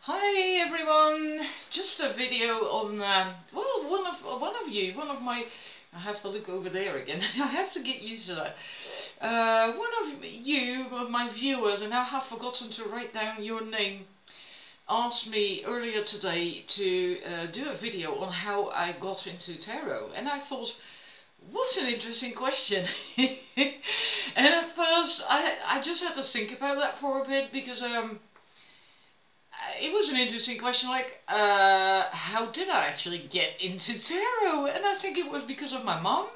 Hi everyone! Just a video on well, one of my. I have to look over there again. I have to get used to that. One of you, my viewers, and I have forgotten to write down your name, asked me earlier today to do a video on how I got into tarot, and I thought, what an interesting question. And at first I just had to think about that for a bit, because it was an interesting question, like, how did I actually get into tarot? And I think it was because of my mum.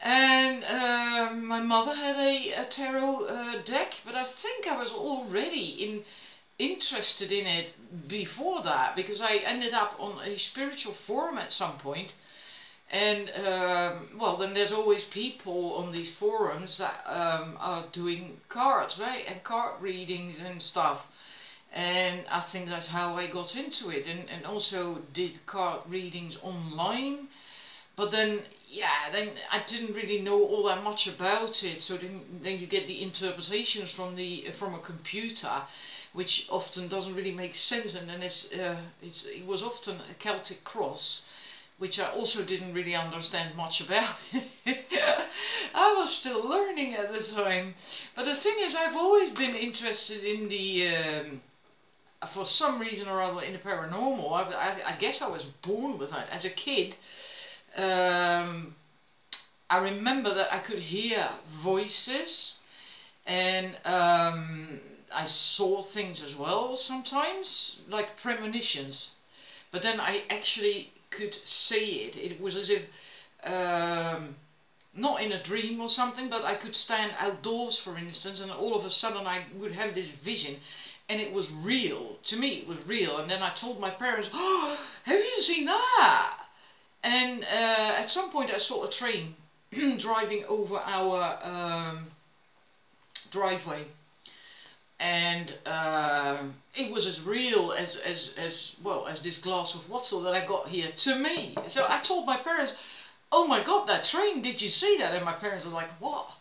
And my mother had a tarot deck, but I think I was already interested in it before that, because I ended up on a spiritual forum at some point. And well, then there's always people on these forums that are doing cards, right? And card readings and stuff. And I think that's how I got into it, and also did card readings online. But then, yeah, then I didn't really know all that much about it. So then you get the interpretations from a computer, which often doesn't really make sense. And then it was often a Celtic cross, which I also didn't really understand much about. I was still learning at the time. But the thing is, I've always been interested in the for some reason or other, in the paranormal. I guess I was born with that. As a kid, I remember that I could hear voices, and I saw things as well sometimes, like premonitions. But then I actually could see it. It was as if, not in a dream or something, but I could stand outdoors, for instance, and all of a sudden I would have this vision. And it was real. To me, it was real. And then I told my parents, "Oh, have you seen that?" And at some point I saw a train driving over our driveway. And it was as real as well as this glass of water that I got here, to me. So I told my parents, "Oh my God, that train, did you see that?" And my parents were like, "What?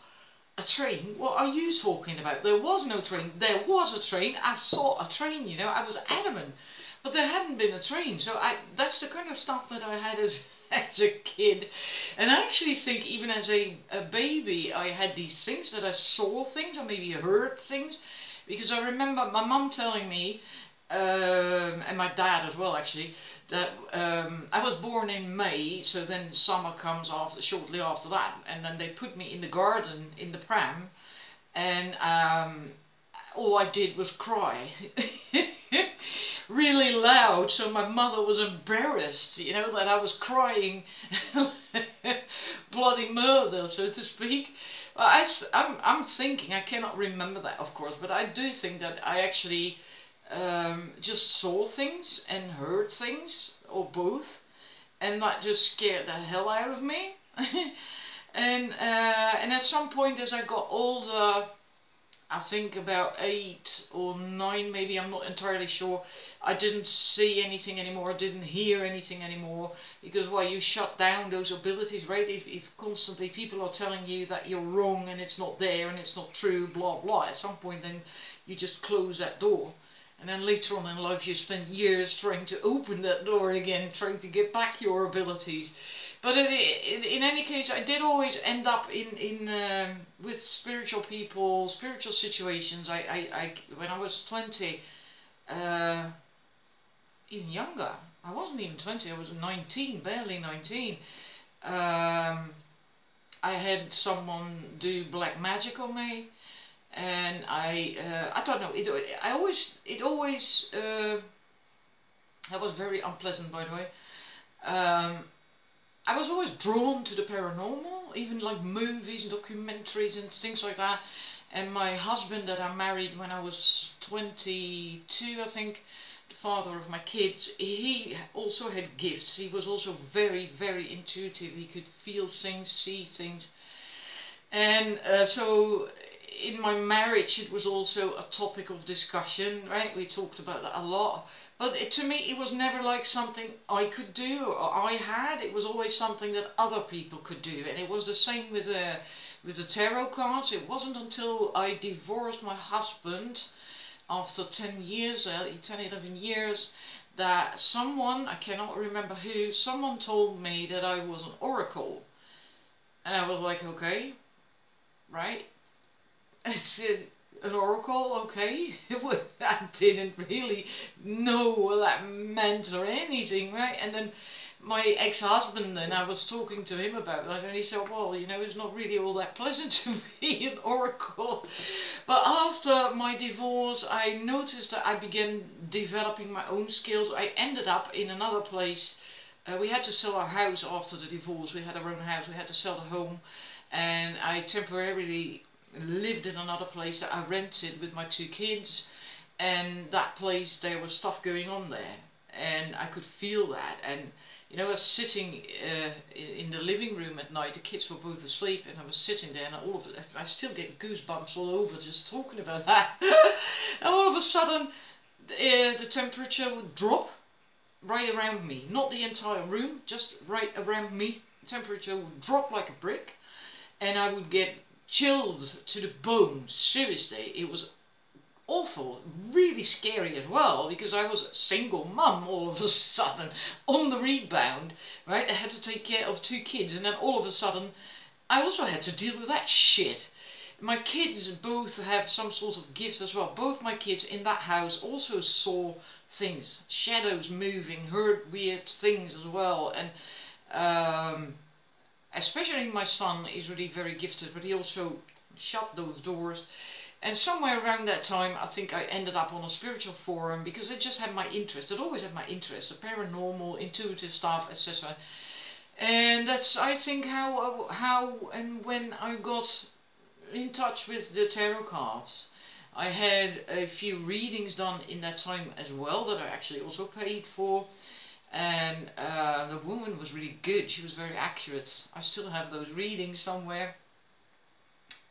A train? What are you talking about? There was no train." There was a train. I saw a train, you know. I was adamant. But there hadn't been a train. So that's the kind of stuff that I had as a kid. And I actually think even as a baby, I had these things, that I saw things or maybe heard things. Because I remember my mum telling me, and my dad as well actually, that I was born in May, so then summer comes shortly after that, and then they put me in the garden in the pram, and all I did was cry really loud. So my mother was embarrassed, you know, that I was crying bloody murder, so to speak. I'm thinking, I cannot remember that, of course, but I do think that I actually just saw things and heard things, or both, and that just scared the hell out of me. And at some point, as I got older, I think about 8 or 9 maybe, I'm not entirely sure, I didn't see anything anymore, I didn't hear anything anymore, because, well, you shut down those abilities, right? If constantly people are telling you that you're wrong and it's not there and it's not true, blah blah, at some point then you just close that door. And then later on in life you spend years trying to open that door again, trying to get back your abilities. But in any case, I did always end up with spiritual people, spiritual situations. When I was 20, even younger, I wasn't even 20, I was 19, barely 19. I had someone do black magic on me. And I don't know, that was very unpleasant, by the way. I was always drawn to the paranormal, even like movies and documentaries and things like that. And my husband that I married when I was 22, I think, the father of my kids, he also had gifts. He was also very, very intuitive. He could feel things, see things. And so in my marriage it was also a topic of discussion, right? We talked about that a lot. But to me it was never like something I could do or I had. It was always something that other people could do. And it was the same with the tarot cards. It wasn't until I divorced my husband after 10 years, 10, 11 years, that someone, I cannot remember who, someone told me that I was an oracle. And I was like, okay, right? It's an oracle, okay? I didn't really know what that meant or anything, right? And then my ex-husband, then I was talking to him about it, and he said, well, you know, it's not really all that pleasant to be an oracle. But after my divorce, I noticed that I began developing my own skills. I ended up in another place. We had to sell our house after the divorce. We had our own house. We had to sell the home. And I temporarily lived in another place that I rented with my 2 kids. And that place, there was stuff going on there. And I could feel that. And you know, I was sitting in the living room at night. The kids were both asleep, and I was sitting there, and I still get goosebumps all over just talking about that. And all of a sudden, the temperature would drop right around me. Not the entire room, just right around me. The temperature would drop like a brick, and I would get chilled to the bone. Seriously, it was awful, really scary as well, because I was a single mum all of a sudden, on the rebound, right? I had to take care of 2 kids, and then all of a sudden I also had to deal with that shit. My kids both have some sort of gift as well. Both my kids in that house also saw things, shadows moving, heard weird things as well, and especially my son is really very gifted, but he also shut those doors. And somewhere around that time, I think I ended up on a spiritual forum, because it just had my interest. It always had my interest, the paranormal, intuitive stuff, etc. And that's, I think, how and when I got in touch with the tarot cards. I had a few readings done in that time as well, that I actually also paid for. And the woman was really good. She was very accurate. I still have those readings somewhere.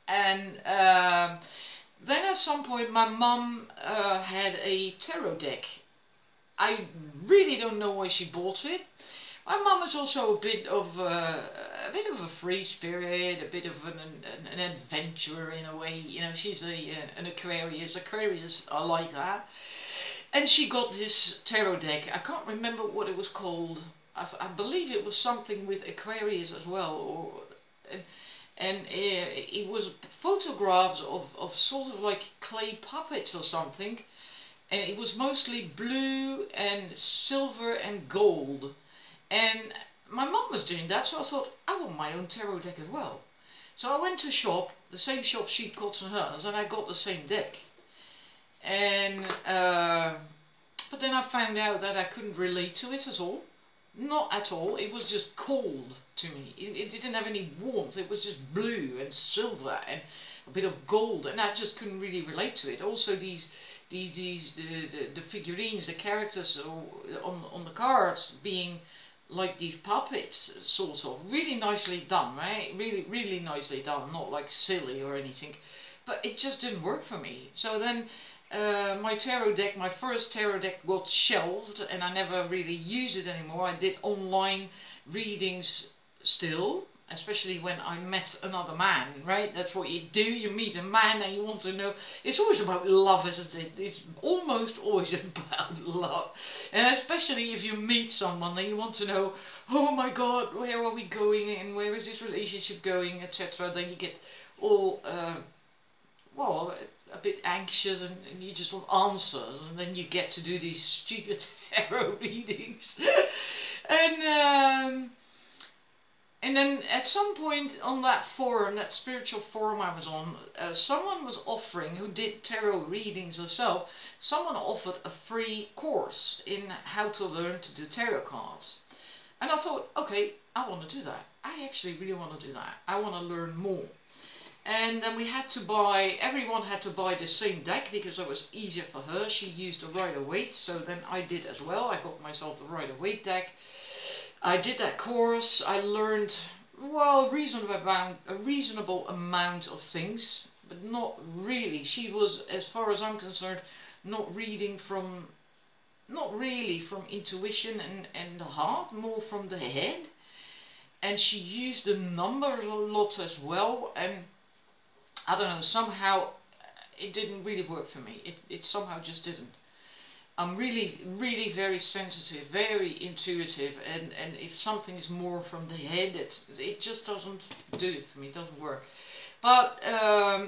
And then at some point my mum had a tarot deck. I really don't know why she bought it. My mum is also a bit of a free spirit, a bit of an adventurer in a way. You know, she's an Aquarius. Aquarius are like that. And she got this tarot deck. I can't remember what it was called. I believe it was something with Aquarius as well, and it was photographs of sort of like clay puppets or something, and it was mostly blue and silver and gold. And my mum was doing that, so I thought, I want my own tarot deck as well. So I went to a shop, the same shop she'd got in hers, and I got the same deck. And but then I found out that I couldn't relate to it at all. Not at all. It was just cold to me. It didn't have any warmth. It was just blue and silver and a bit of gold, and I just couldn't really relate to it. Also, the figurines, the characters on the cards being like these puppets, sort of, really nicely done, right? Really nicely done. Not like silly or anything, but it just didn't work for me. So then my tarot deck, my first tarot deck, got shelved, and I never really used it anymore. I did online readings still, especially when I met another man, right? That's what you do. You meet a man and you want to know. It's always about love, isn't it? It's almost always about love. And especially if you meet someone and you want to know, oh my God, where are we going and where is this relationship going, etc. Then you get all, well, a bit anxious, and you just want answers, and then you get to do these stupid tarot readings. And then at some point on that forum, that spiritual forum I was on, someone was offering, who did tarot readings herself, someone offered a free course in how to learn to do tarot cards. And I thought, okay, I want to do that. I actually really want to do that. I want to learn more. And then we had to buy, everyone had to buy the same deck, because it was easier for her. She used the Rider-Waite, so then I did as well. I got myself the Rider-Waite deck. I did that course. I learned, well, a reasonable amount of things, but not really. She was, as far as I'm concerned, not really from intuition and the heart, more from the head. And she used the numbers a lot as well, and I don't know, somehow it didn't really work for me. It somehow just didn't. I'm really, really very sensitive, very intuitive, and if something is more from the head, it just doesn't do it for me, it doesn't work. But,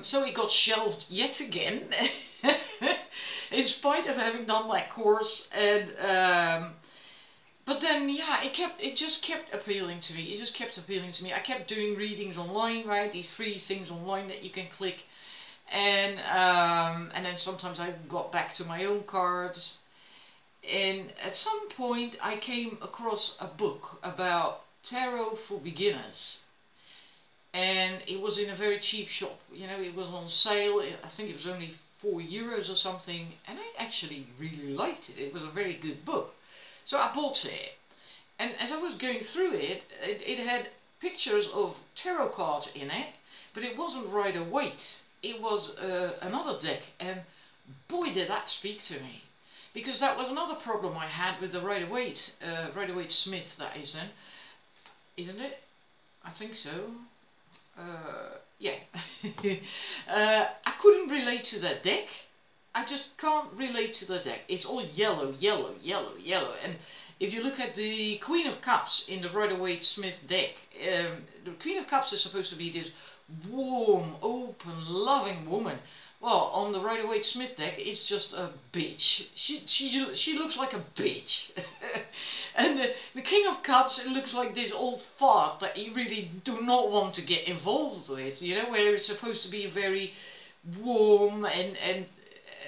so it got shelved yet again, in spite of having done that course, and, but then, yeah, it just kept appealing to me, it just kept appealing to me. I kept doing readings online, right, these free things online that you can click. And then sometimes I got back to my own cards, and at some point I came across a book about tarot for beginners, and it was in a very cheap shop, you know, it was on sale. I think it was only €4 or something, and I actually really liked it. It was a very good book, so I bought it. And as I was going through it, it had pictures of tarot cards in it, but it wasn't Rider-Waite. It was another deck, and boy did that speak to me, because that was another problem I had with the Rider-Waite, Rider-Waite-Smith, that is then, isn't it? I think so. Yeah. I couldn't relate to that deck. I just can't relate to the deck. It's all yellow, yellow, yellow, yellow, and if you look at the Queen of Cups in the Rider-Waite-Smith deck, the Queen of Cups is supposed to be this warm, open, loving woman. Well, on the Rider-Waite-Smith deck, it's just a bitch. She looks like a bitch. And the King of Cups, it looks like this old fart that you really do not want to get involved with, you know, where it's supposed to be a very warm and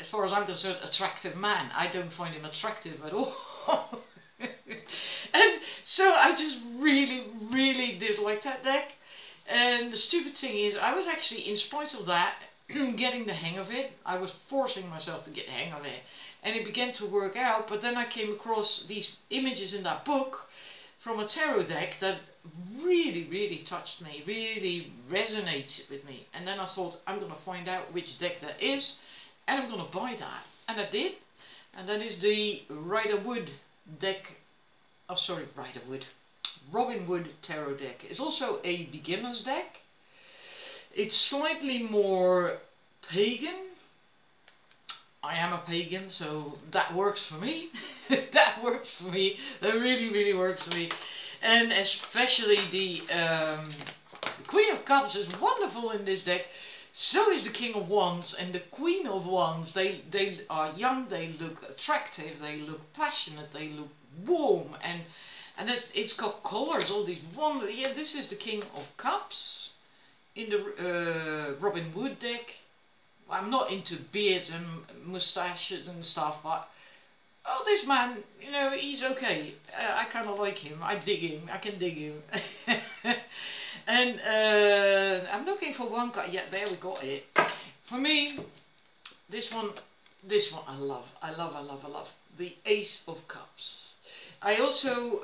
as far as I'm concerned, attractive man. I don't find him attractive at all. And so I just really, really disliked that deck. And the stupid thing is, I was actually, in spite of that, getting the hang of it. I was forcing myself to get the hang of it. And it began to work out, but then I came across these images in that book from a tarot deck that really, really touched me, really resonated with me. And then I thought, I'm going to find out which deck that is, and I'm going to buy that. And I did. And that is the Rider-Waite deck. Oh, sorry, Rider-Waite. Robin Wood tarot deck. It's also a beginner's deck. It's slightly more pagan. I am a pagan, so that works for me. That works for me. That really, really works for me. And especially the Queen of Cups is wonderful in this deck. So is the King of Wands and the Queen of Wands. They are young, they look attractive, they look passionate, they look warm, and it's got colors, all these wonderful. Yeah, this is the King of Cups in the Robin Wood deck. I'm not into beards and moustaches and stuff, but oh, this man, you know, he's okay. I kind of like him. I dig him. I can dig him. And I'm looking for one card. Yeah, there we got it. For me, this one I love. I love. The Ace of Cups. I also,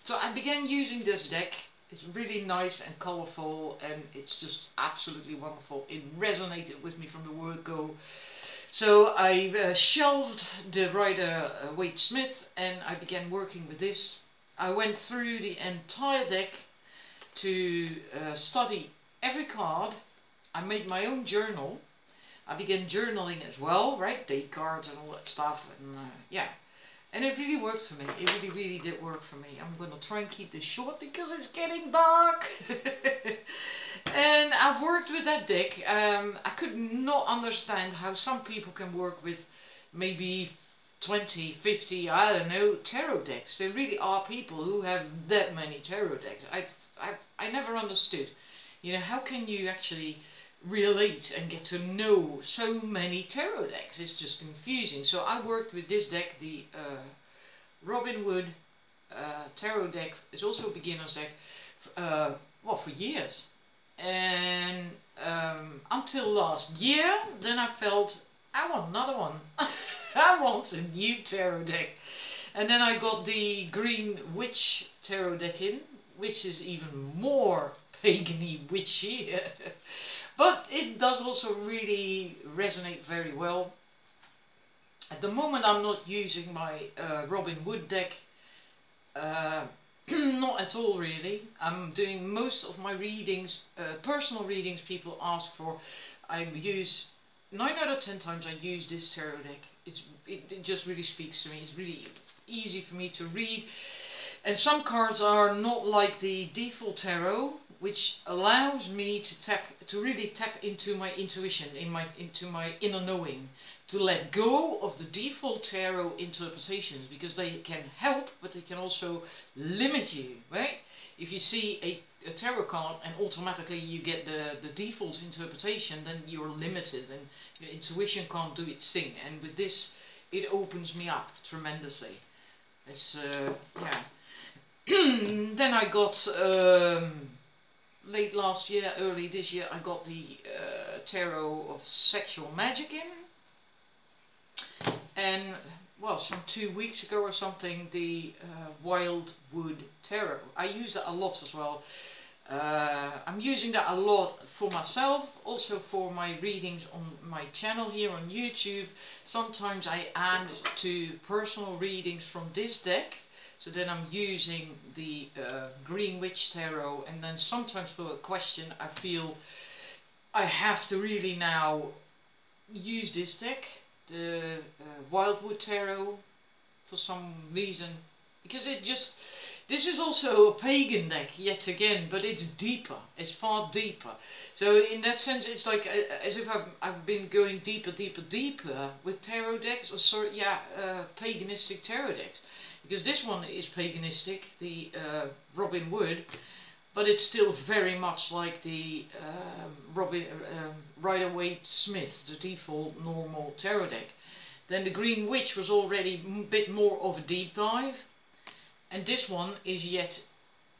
so I began using this deck. It's really nice and colourful, and it's just absolutely wonderful. It resonated with me from the word go. So I shelved the Rider-Waite-Smith, and I began working with this. I went through the entire deck to study every card. I made my own journal. I began journaling as well, right? Date cards and all that stuff, and yeah. And it really worked for me. It really, really did work for me. I'm going to try and keep this short because it's getting dark. And I've worked with that deck. I could not understand how some people can work with maybe 20, 50, I don't know, tarot decks. There really are people who have that many tarot decks. I never understood. You know, how can you actually relate and get to know so many tarot decks? It's just confusing. So I worked with this deck, the Robin Wood tarot deck. It's also a beginner's deck, well, for years. And until last year, then I felt I want another one. I want a new tarot deck. And then I got the Green Witch tarot deck in, which is even more pagan-y witchy. But it does also really resonate very well. At the moment I'm not using my Robin Wood deck. Not at all really. I'm doing most of my readings, personal readings people ask for. I use 9 out of 10 times I use this tarot deck. It just really speaks to me. It's really easy for me to read. And some cards are not like the default tarot, which allows me to really tap into my intuition, into my inner knowing, to let go of the default tarot interpretations, because they can help, but they can also limit you, right? If you see a tarot card and automatically you get the default interpretation, then you're limited and your intuition can't do its thing. And with this, it opens me up tremendously. It's yeah. Then I got late last year, early this year, I got the tarot of sexual magic in, and well, some 2 weeks ago or something, the Wildwood Tarot. I use that a lot as well. I'm using that a lot for myself, also for my readings on my channel here on YouTube. Sometimes I add to personal readings from this deck, so then I'm using the Green Witch Tarot, and then sometimes for a question I feel I have to really now use this deck, the Wildwood Tarot, for some reason, because this is also a pagan deck yet again, but it's deeper, it's far deeper. So in that sense, it's like as if I've been going deeper with tarot decks, or sorry, yeah, paganistic tarot decks, because this one is paganistic, the Robin Wood, but it's still very much like the Rider-Waite-Smith, the default normal tarot deck. Then the Green Witch was already a bit more of a deep dive, and this one is yet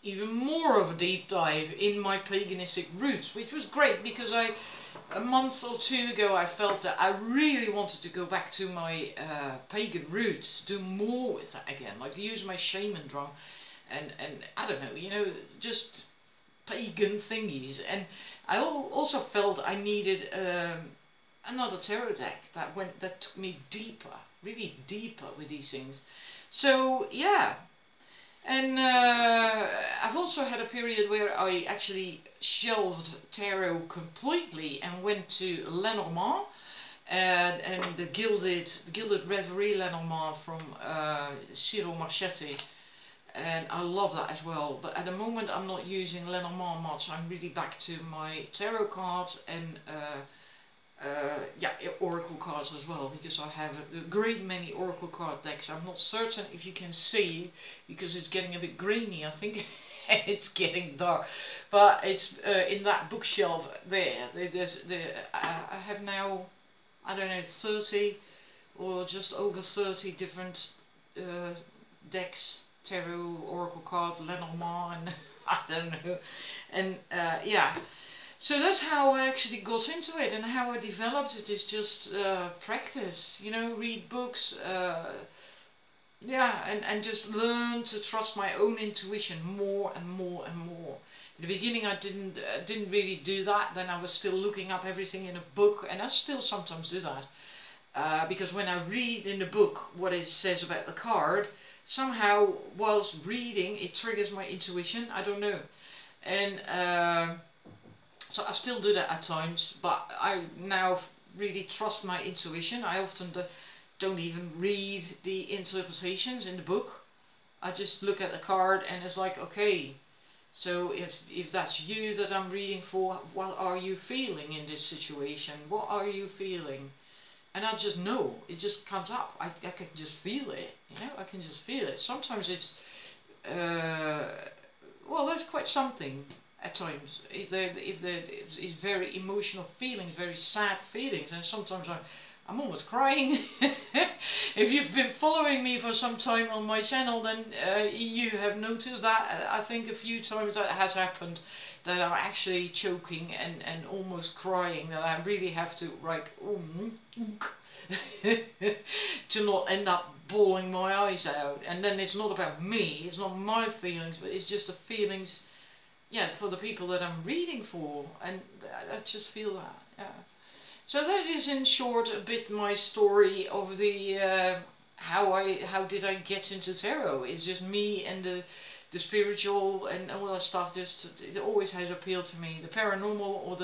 even more of a deep dive in my paganistic roots, which was great, because a month or two ago I felt that I really wanted to go back to my pagan roots, do more with that again, like use my shaman drum and I don't know, you know, just pagan thingies. And I also felt I needed another tarot deck that took me deeper, really deeper with these things. So yeah. And I've also had a period where I actually shelved tarot completely and went to Lenormand and the Gilded Reverie Lenormand from Ciro Marchetti, and I love that as well. But at the moment I'm not using Lenormand much. I'm really back to my tarot cards and yeah, oracle cards as well, because I have a great many oracle card decks. I'm not certain if you can see, because it's getting a bit grainy, I think. It's getting dark, but it's in that bookshelf there. I have now, I don't know, 30 or just over 30 different decks, tarot, oracle cards, Lenormand, and I don't know, and yeah. So that's how I actually got into it, and how I developed it is just practice, you know, read books, yeah, and just learn to trust my own intuition more and more and more. In the beginning I didn't really do that. Then I was still looking up everything in a book, and I still sometimes do that, because when I read in the book what it says about the card, somehow whilst reading it triggers my intuition, I don't know. And so I still do that at times, but I now really trust my intuition. I often don't even read the interpretations in the book. I just look at the card and it's like, okay, so if that's you that I'm reading for, what are you feeling in this situation? What are you feeling? And I just know, it just comes up. I can just feel it, you know, I can just feel it. Sometimes it's, well, that's quite something. At times, if there is very emotional feelings, very sad feelings, and sometimes I'm almost crying. If you've been following me for some time on my channel, then you have noticed that. I think a few times that has happened, that I'm actually choking and almost crying, that I really have to, like, to not end up bawling my eyes out. And then it's not about me, it's not my feelings, but it's just the feelings, yeah, for the people that I'm reading for, and I just feel that, yeah. So that is in short a bit my story of the how did I get into tarot. It's just me and the spiritual and all that stuff. Just it always has appealed to me. The paranormal or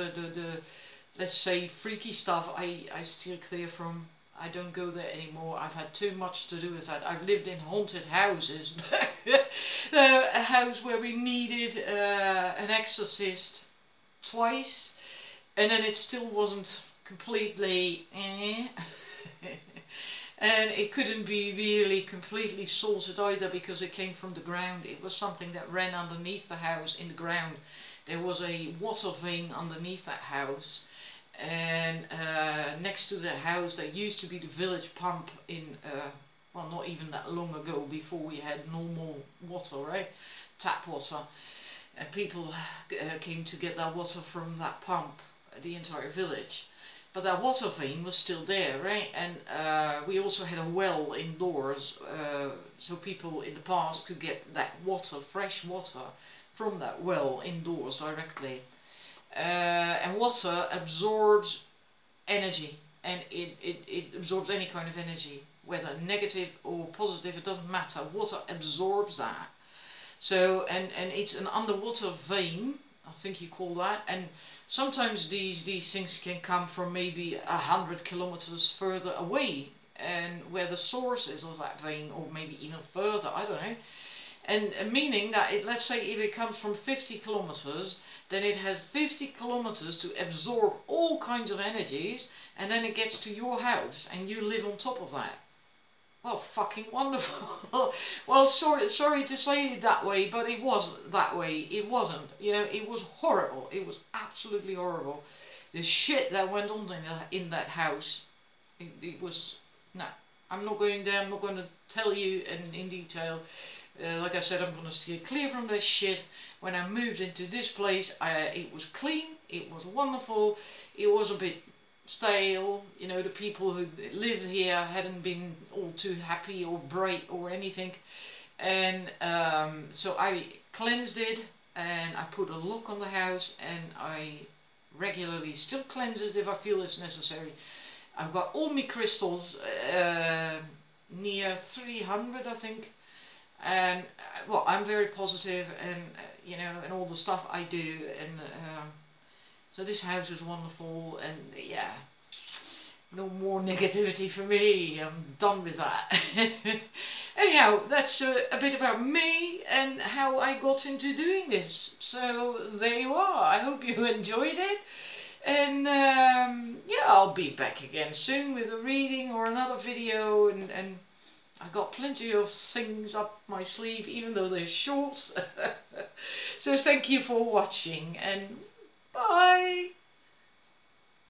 let's say, freaky stuff, I steer clear from. I don't go there anymore. I've had too much to do with that. I've lived in haunted houses. A house where we needed an exorcist twice, and then it still wasn't completely and it couldn't be really completely sorted either, because it came from the ground. It was something that ran underneath the house in the ground. There was a water vein underneath that house, and next to the house there used to be the village pump in well, not even that long ago, before we had normal water, right, tap water, and people came to get their water from that pump, the entire village. But that water vein was still there, right? And we also had a well indoors, so people in the past could get that water, fresh water, from that well indoors directly. And water absorbs energy, and it absorbs any kind of energy, whether negative or positive, it doesn't matter. Water absorbs that. So, and it's an underwater vein, I think you call that, and sometimes these things can come from maybe 100 kilometers further away, and where the source is of that vein, or maybe even further, I don't know. And meaning that, let's say if it comes from 50 kilometers, then it has 50 kilometers to absorb all kinds of energies, and then it gets to your house, and you live on top of that. Well, fucking wonderful. Well, sorry to say it that way, but it wasn't that way. It wasn't. You know, it was horrible. It was absolutely horrible. The shit that went on in that house, it was, no. I'm not going there. I'm not going to tell you in detail. Like I said, I'm going to steer clear from this shit. When I moved into this place, it was clean. It was wonderful. It was a bit stale, you know, the people who lived here hadn't been all too happy or bright or anything, and so I cleansed it, and I put a lock on the house, and I regularly still cleanse it if I feel it's necessary. I've got all my crystals, near 300 I think, and well, I'm very positive, and you know, and all the stuff I do, and so this house is wonderful, and yeah, no more negativity for me. I'm done with that. Anyhow, that's a bit about me and how I got into doing this. So there you are. I hope you enjoyed it. And yeah, I'll be back again soon with a reading or another video. And I got plenty of things up my sleeve, even though they're short. So thank you for watching, and bye.